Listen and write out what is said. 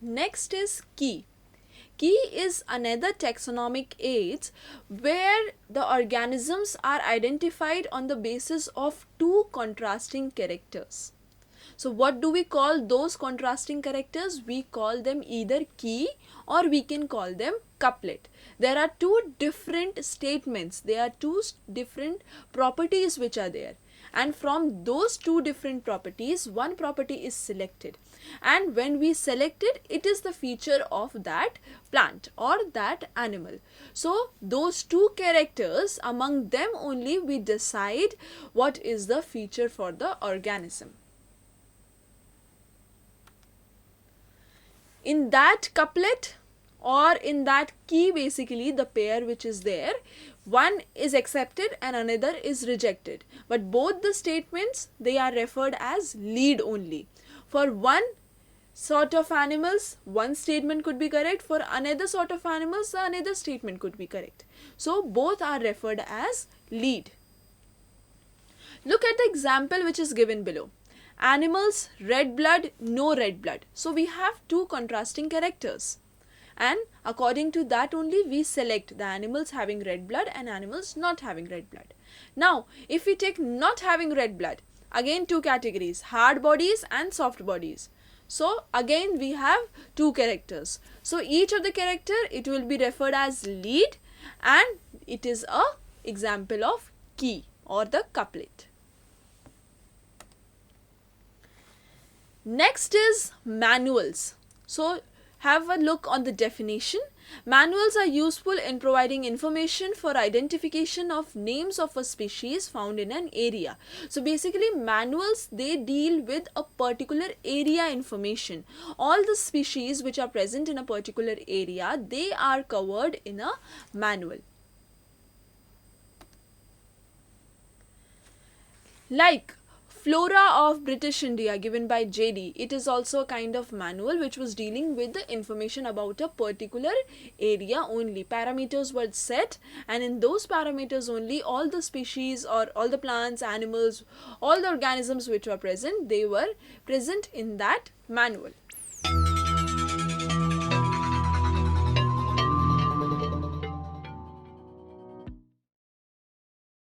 Next is key. Key is another taxonomic aid where the organisms are identified on the basis of two contrasting characters. So what do we call those contrasting characters? We call them either key or we can call them couplet. There are two different statements, there are two different properties which are there, and from those two different properties one property is selected, and when we select it, it is the feature of that plant or that animal. So those two characters, among them only we decide what is the feature for the organism. In that couplet or in that key, basically the pair which is there, one is accepted and another is rejected, but both the statements, they are referred as lead only. For one sort of animals one statement could be correct, for another sort of animals another statement could be correct. So both are referred as lead. Look at the example which is given below. Animals, red blood, no red blood. So we have two contrasting characters, and according to that only we select the animals having red blood and animals not having red blood. Now if we take not having red blood, again two categories, hard bodies and soft bodies. So again we have two characters. So each of the character, it will be referred as lead, and it is a example of key or the couplet. Next is manuals. So have a look on the definition. Manuals are useful in providing information for identification of names of a species found in an area. So basically manuals, they deal with a particular area information. All the species which are present in a particular area, they are covered in a manual. Like Flora of British India given by JD, it is also a kind of manual which was dealing with the information about a particular area only. Parameters were set, and in those parameters only all the species or all the plants, animals, all the organisms which were present, they were present in that manual.